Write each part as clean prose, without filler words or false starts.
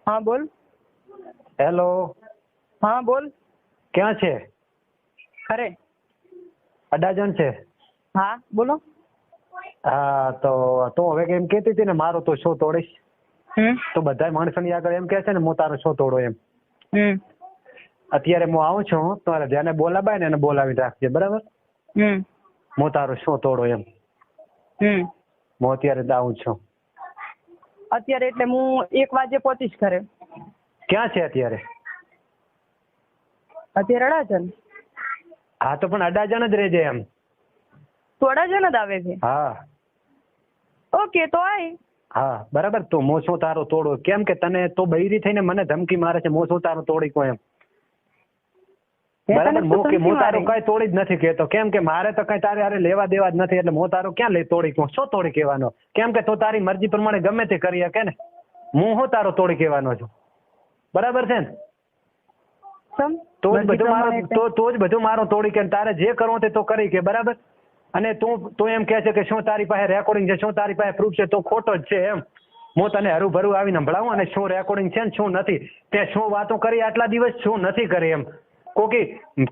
हाँ बोल। હેલો, हाँ बोल। ક્યાં છે? खरे। અડાજણ છે? हाँ बोलो। હા, તો તું હવે એમ કહેતી હતી ને મારો તો શો તોડીશ, તો બધા માણસોની આગળ એમ કહે છે ને હું તારો શો તોડો એમ. અત્યારે હું આવું છું, તારે જેને બોલાવાય ને એને બોલાવી રાખજે, બરાબર? હું તારો શો તોડો એમ. હું અત્યારે જ આવું છું. અત્યારે એટલે હું 1 વાગે પહોંચીશ ઘરે. ક્યાં છે અત્યારે? અત્યારે અડાજણ. હા, તો પણ અડાજણ જ રહેજે એમ. તો અડાજણ જ આવે છે? હા. ઓકે, તો આય. હા, બરાબર. તો હું શું તારો તોડો? કેમ કે તને તો બૈરી થઈને મને ધમકી મારે છે, હું શું તારો તોડી કો એમ. બરાબર. હું તારું કઈ તોડી જ નથી કહેતો, કેમ કે મારે તો કઈ તારે હારે લેવા દેવા જ નથી, એટલે હું તારું ક્યાં લઈ તોડી કહું? શું તોડી કહેવાનો? કેમ કે તું તારી મરજી પ્રમાણે ગમે તે કરી શકે ને. હું શું તારો તોડી કહેવાનો છું? બરાબર છે ને? તો જ બધું મારું તોડી કે તારે જે કરવું તે તો કરી કે, બરાબર? અને તું એમ કહે છે કે શું તારી પાસે રેકોર્ડિંગ છે, શું તારી પાસે પ્રૂફ છે? તો ખોટો જ છે એમ. હું તને હરુભરું આવીને સંભળાવું અને શું રેકોર્ડિંગ છે ને શું નથી, તે શું વાતો કરી આટલા દિવસ, શું નથી કરી એમ.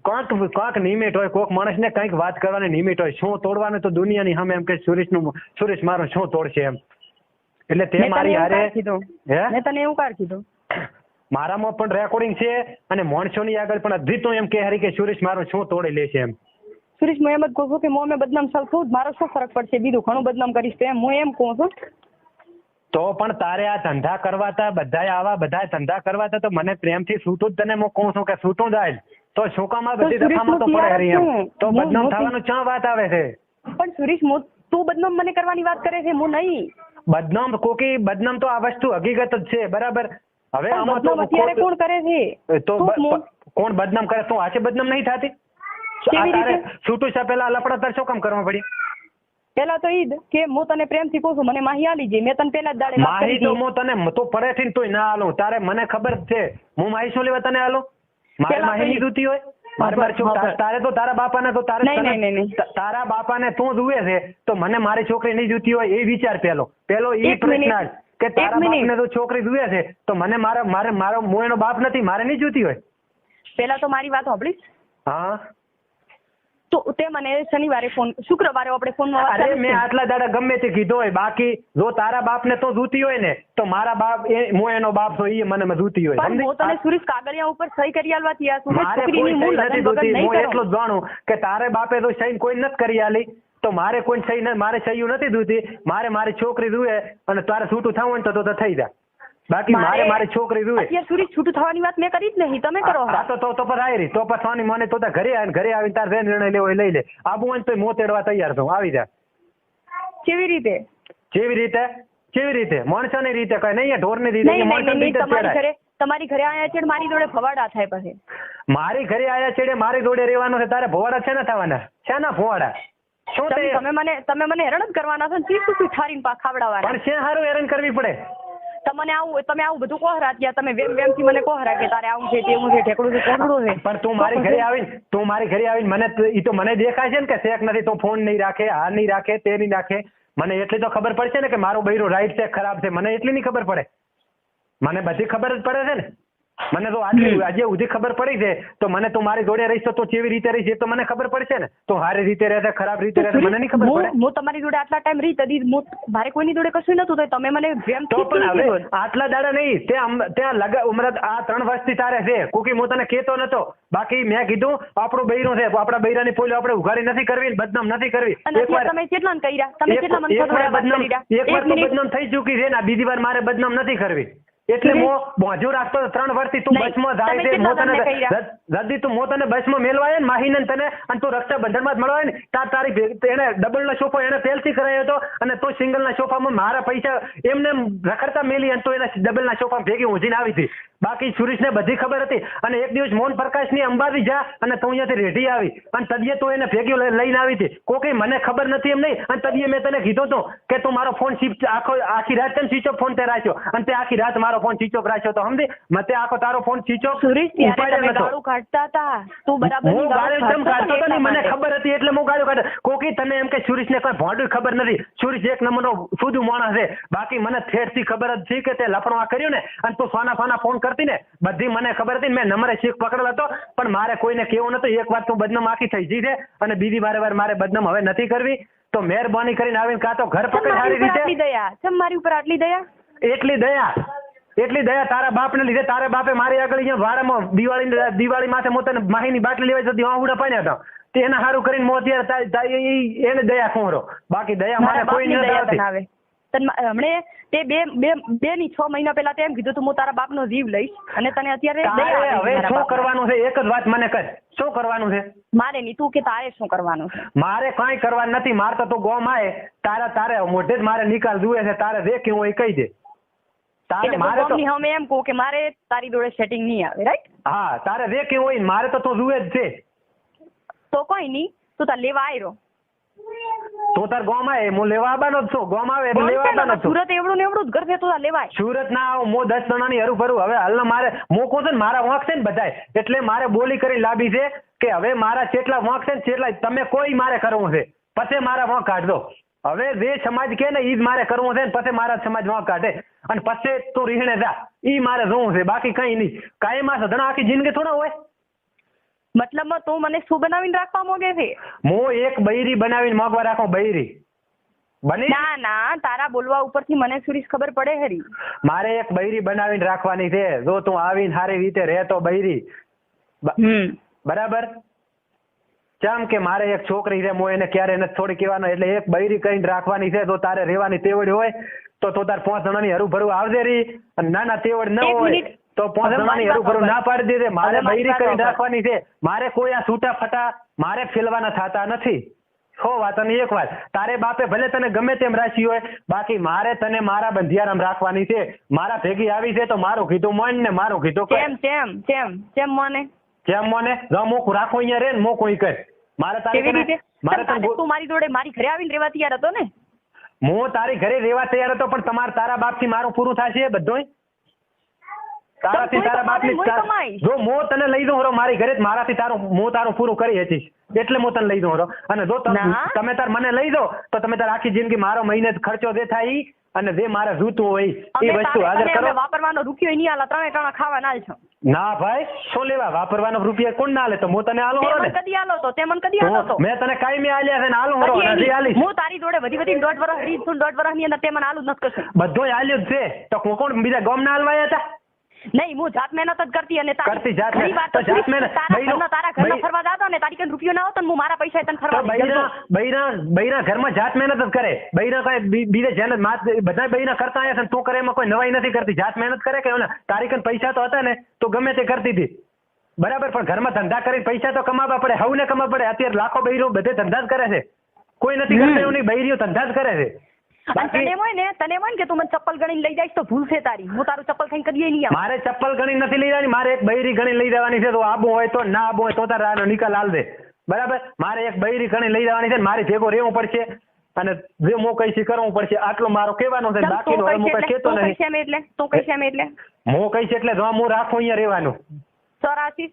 કાંક નિમિટ હોય, કોઈક માણસને કંઈક વાત કરવાની નિમિટ હોય. શું તોડવાનું તો દુનિયાની સામે એમ કે સુરેશ મારો શું તોડશે એમ. એટલે તે મારી હારે મેં તને એવું કાર કીધું? મારામાં પણ રેકોર્ડિંગ છે અને માણસોની આગળ પણ અદ્ભુત એમ કે હારી કે સુરેશ મારો શું તોડી લેશે એમ. સુરેશ, હું એમ જ કહું છું કે હું બદનામ છું, મારો શું ફરક પડશે? બીજું ઘણું બદનામ કરીશ તો એમ હું એમ કહું છું. તો પણ તારે આ ધંધા કરવાતા, બધા ધંધા કરવાતા, તો મને પ્રેમથી છૂટું જ તને હું કહું છું કે છૂટું જાય તો શું કામ આ બધી દફામાં તો પડે હરી એમ. તો બદનામ થવાનું ક્યાં વાત આવે છે? પણ સુરેશ, તું બદનામ મને કરવાની વાત કરે છે, હું નહીં. બદનામ તો આ વસ્તુ હકીકત જ છે, બરાબર? હવે આમાં તો અત્યારે કોણ કરે છે? તો કોણ બદનામ કરે? તું આજે બદનામ નહીં થતી? છૂટું છે પેલા લફડા તાર શું કામ કરવા પડી? પેલા તો ઈદ કે હું તને પ્રેમથી કહું છું, મને માહી આલી જે. મેં તને પેલા જ દાડે માહી તો હું તને તો પડેથી તોય ના આલું. તારે મને ખબર છે હું માહી શું લેવા તને આલું? મારે માહી ની જોતી હોય? તારે તો તારા બાપાને તો તારા બાપાને તું જુએ છે તો મને મારી છોકરી નહીં જોતી હોય એ વિચાર પેલો એ પ્રશ્ન કે તારા બાપને તો છોકરી જુએ છે તો મને મારો હું એનો બાપ નથી, મારે નહીં જોતી હોય. પેલા તો મારી વાત સાંભળીશ. હા, તો તે મને શનિવારે શુક્રવારે આપણે ફોનમાં વાત કરી. મેં આટલા દાડા ગમે તે કીધો હોય. બાકી જો તારા બાપને તો જોતી હોય ને તો મારા બાપ હું એનો બાપ છું, એ મને જોતી હોય. હું તને સુરેશ કાગળિયા ઉપર સહી કરી આલવા તૈયાર છું. મારે કોઈ સહી નથી જોતી. હું એટલું જ જાણું કે તારે બાપે તો સહી કોઈ નથી કરી આલી, તો મારે કોઈ સહી મારે સહી નથી જોતી. મારી છોકરી જુએ અને તારે છૂટું થવું હોય તો થઈ જાય. બાકી મારી છોકરી જુએ. અત્યારે સુરેશ છૂટું થવાની વાત મેં કરી જ નહીં, તમે કરો. તો પર આવી રહી તો પછી મને તો ઘરે આવીને તારે જે નિર્ણય લેવો એ લઈ લે. આબુ હોય તો મોતેડવા તૈયાર છું, આવી જા. કેવી રીતે માણસોની રીતે કઈ નહીં, ઢોરની રીતે. તમારી ઘરે આયા છે મારી જોડે ભવાડા થાય પછી. મારી ઘરે આયા છે મારી જોડે રહેવાનું છે, તારે ભવાડા છે ને થવાના છે ને ભવાડા? શું તમે મને હેરાન જ કરવાના છો ને? શું છારીને પા ખાવડાવવાના? પણ છે સારું હેરાન કરવી પડે. તમે આવું બધું કોહરા ત્યાં તમે વેમથી મને કોહરા કે તારે આવું છે તેવું છે ઠેકડું છે કોકડું છે. પણ તું મારી ઘરે આવીને મને ઈ તો મને દેખાય છે ને કે શેક નથી, તો ફોન નહીં રાખે, આ નહીં રાખે, તે નહીં રાખે. મને એટલી તો ખબર પડશે ને કે મારો બૈરો રાઈટ છે ખરાબ છે. મને એટલી નહીં ખબર પડે? મને બધી ખબર જ પડે છે ને. મને તો આજે સુધી ખબર પડી છે તો મને તું મારી જોડે રહીશ તો કેવી રીતે રહીશ એ તો મને ખબર પડશે ને. તો સારી રીતે રહેશે ખરાબ રીતે રહેશે મને નહીં ખબર પડે? હું તમારી જોડે આટલા ટાઈમ રહી તદી મારે કોઈની જોડે કશું નતું તો તમે મને તો પણ હવે આટલા દાડા નહીં ત્યાં ઉમર આ 3 વર્ષથી તારે છે કુકી હું તને કહેતો નતો. બાકી મેં કીધું આપણું બૈરું છે, આપણા બૈરાની પોલીસ આપણે ઉઘાડી નથી કરવી, બદનામ નથી કરવી. તમે કેટલા કર્યા? તમે કેટલા મને એક વાર તો બદનામ થઈ ચૂકી છે ને, બીજી વાર મારે બદનામ નથી કરવી. એટલે હું મોજું રાખતો 3 વર્ષથી તું બસમાં જાય છે. જલ્દી તું તને બસમાં મેળવાય ને માહીને તને અને તું રક્ષાબંધનમાં જ મળવાય ને તારી એને ડબલ ના સોફો એને પહેલથી કરાયો હતો અને તું સિંગલ ના સોફામાં મારા પૈસા એમને રખડતા મેલી અને તું એના ડબલ ના સોફામાં ભેગી ઊંઘીને આવી હતી. બાકી સુરેશને બધી ખબર હતી. અને એક દિવસ મોહન પ્રકાશની અંબાજી જા અને તું અહીંયાથી રેઢી આવી અને તદીએ તો એને ભેગી લઈને આવી હતી. કોકે મને ખબર નથી એમ નહીં. અને તદીએ મેં તને કીધું હતું કે તું મારો ફોન આખી રાત તને સ્વિચ ઓફ ફોન તે રાખ્યો અને તે આખી રાત મારો ફોન સ્વિચ ઓફ રાખ્યો તો સમજી. મતે આખો તારો ફોન સ્વિચ ઓફ સુરેશ ત્યારે ઉપાડ્યો તમે નતો. ગાળું કાઢતા હતા, તું બરાબર હું ગાળું જેમ કાઢતો હતો ને મને ખબર હતી એટલે હું ગાળું કાઢતો. કોકી તને એમ કે સુરેશને કોઈ ભોંડું ખબર નથી. સુરેશ એક નંબરનો ફૂદું માણસ છે. બાકી મને ઠેઠથી ખબર જ છે કે તે લફણો આ કર્યું ને અને તું સોના ફાના ફોન કરતી ને બધી મને ખબર હતી. મેં નંબરે શીખ પકડેલો હતો પણ મારે કોઈને કેવું નતું. એક વાર તું બદનામ આખી થઈ ગઈ છે અને બીજી વાર મારે બદનામ હવે નથી કરવી. તો મહેરબાની કરીને આવીને કાં તો ઘર પકડ સારી રીતે. દયા ચમ મારી ઉપર આટલી દયા? એટલી દયા તારા બાપને લીધે. તારા બાપે મારી આગળ અહીંયા વાડામાં દિવાળી માથે હું તને માહીની બાટલી લેવા જતી આહુડા પાડ્યા હતા. તે એના સારું કરીને હું અત્યારે એને દયા ખોરો. બાકી દયા મારે કોઈ નથી. હમણે તે બે ની 6 મહિના પહેલા તેમ કીધું તું હું તારા બાપનો જીવ લઈશ અને તને અત્યારે હવે શું કરવાનું છે એક જ વાત મને કર. શું કરવાનું છે? મારે નહીં, તું કે તારે શું કરવાનું છે? મારે કાંઈ કરવાનું નથી. મારે તો તું ગોમ આય તારે મોઢે જ મારે નિકાલ જુએ છે. તારે જે કેવું હોય કહી દે. તારે મારે તો અમે એમ કહું કે મારે તારી જોડે સેટિંગ નહીં આવે, રાઈટ? હા તારે જે કેવું હોય મારે તો તું જુએ જ છે. તો કોઈ નહીં, તું તાર લેવા આવ્યો. તો તાર ગોમ આવે હું લેવા આવવાનો જ છું. ગોમ આવે એટલે લેવા આવવાનો જ છું. સુરત એવડું ને એવડું જ ઘર છે, તું તાર લેવાય. સુરત ના આવું હું 10 જણાની હરું ભરું. હવે હાલના મારે મોકો છે ને મારા વાંક છે ને બધાય એટલે મારે બોલી કરી લાવી છે કે હવે મારા જેટલા વાંક છે ને જેટલા તમે કોઈ મારે કરવું છે પછી મારા વાંક કાઢજો. હવે જે સમાજ કે ને ઈ જ મારે કરવું છે ને પછી મારા સમાજ વાંક કાઢે અને પછી તું રીહણે જા ઈ મારે જોવું છે. બાકી કઈ નહીં. કાયમાં સધણા આખી જિંદગી થોડા હોય. મતલબમાં તું મને શું બનાવીને રાખવા માંગે છે? હું એક બૈરી બનાવીને માંગવા રાખો. બૈરી બની? ના તારા બોલવા ઉપરથી મને સુરેશ ખબર પડે હરી. મારે એક બૈરી બનાવીને રાખવાની છે. જો તું આવીને સારી રીતે રહે તો બૈરી બરાબર. ચમ કે મારે એક છોકરી છે હું એને ક્યારે નથી થોડી કહેવાનો એટલે એક બૈરી કરીને રાખવાની છે. જો તારે રહેવાની તેવડ હોય તો તાર 5 જણાની હરું ભરું આવજે રી. નાના તેવડ ન હોય તો 5 જણાની હરું ભરું ના પાડી દેજે. મારે બૈરી કરીને રાખવાની છે. મારે કોઈ આ છૂટા ફટા મારે ફેલવાના થતા નથી. વાત અને એક વાત તારે બાપે ભલે તને ગમે તેમ રાશી હોય બાકી મારે તને મારા બંધિયારામ રાખવાની છે. મારા ભેગી આવી છે તો મારું કીધું માન ને મારું કીધું કેમ મને મોકું રાખો અહીંયા રે ને મોકું ઈ કર. મારે તું મારી જોડે મારી ઘરે આવીને રહેવા તૈયાર હતો ને? હું તારી ઘરે રહેવા તૈયાર હતો પણ તારા બાપ થી મારું પૂરું થશે બધું. તારાથી તારા બાપની જો હું તને લઈ દઉં મારી ઘરે મારાથી તારું પૂરું કરી હતીશ એટલે હું તને લઈ દઉં. અને જો તમે તાર મને લઈ દો તો તમે તાર આખી જિંદગી મારો મહિને ખર્ચો જે થાય અને જે મારે જોતું હોય એ વસ્તુ હાજર કરો. વાપરવાનો રૂપિયો નહીં આલા, ત્રણે ખાવા ના છો. ના ભાઈ શું લેવા વાપરવાનો રૂપિયા કોણ ના લે? તો હું તને આલો ને. કદી આલો તો તે મને કદી આલો તો? મેં તને કાયમી આલ્યા છે ને આલો હરો નથી આલી. હું તારી જોડે વધી 1.5 વર્ષ રીત છું 1.5 વર્ષ ની અંદર તે મને આલું નથી કશું. બધું આલ્યું જ છે તો કોણ બીજા ગામ ના આલવાયા હતા? નહીં હું જાત મહેનત જ કરતી અને કરતી જાત મહેનત તારા ઘરમાં ફરવા જાતો ને તારી કઈ રૂપિયો ના આવતો ને હું મારા પૈસા તને ફરવા બૈરા ઘરમાં જાત મહેનત જ કરે. બૈરા કઈ બીજે જેને બધા બૈરા કરતા આવ્યા છે તું કરે એમાં કોઈ નવાઈ નથી કરતી. જાત મહેનત કરે કે તારી કઈ પૈસા તો હતા ને તો ગમે તે કરતી હતી બરાબર. પણ ઘરમાં ધંધા કરી પૈસા તો કમાવા પડે. હવને કમાવા પડે. અત્યારે લાખો બૈરો બધે ધંધા જ કરે છે. કોઈ નથી કરતા એવું નહીં. બૈરીઓ ધંધા જ કરે છે. તને હોય ને કે તું મને ચપ્પલ ગણીને લઈ જાય તો ભૂલ છે તારી. હું તારું ચપ્પલ ખાઈને કદી નહીં. મારે ચપ્પલ ગણી નથી લઈ જવાની. મારે એક બૈરી ગણી લઈ જવાની છે. તો આબુ હોય તો ના આબુ હોય તો તારા નિકાલ હાલ દે બરાબર. મારે એક બૈરી ગણી લઈ જવાની છે. મારી ભેગો રહેવું પડશે અને જે હું કહીશ કરવું પડશે. આટલો મારો કહેવાનો છે. બાકીનો હું કઈ કહેતો નહીં. એટલે તું કહીશ એટલે હું કહીશ એટલે જો હું રાખું અહીંયા રહેવાનું. 84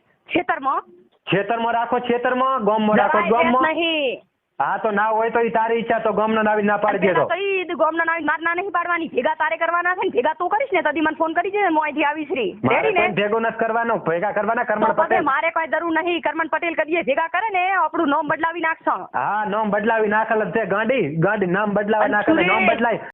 ખેતરમાં રાખો. ખેતરમાં ગામમાં રાખો. ગામમાં નહીં. હા તો ના હોય તો ઈ તારી ઈચ્છા. તો ગામના નાવી ના પાડી દેતો. ગામના નાવી માર ના નહીં પાડવાની. ભેગા તારે કરવાના છે ને ભેગા તું કરીશ ને તદી મને ફોન કરી દે. હું અહીંથી આવીશ રી. રેડી ને? ભેગો નથી કરવાનો. ભેગા કરવાના કરમણ પટેલ. મારે કોઈ જરૂર નહીં. કરમણ પટેલ કરીએ ભેગા કરે ને આપણું નામ બદલાવી નાખશો. હા નામ બદલાવી નાખેલ છે. ગાંડી નામ બદલાવી નાખેલ. નામ બદલાય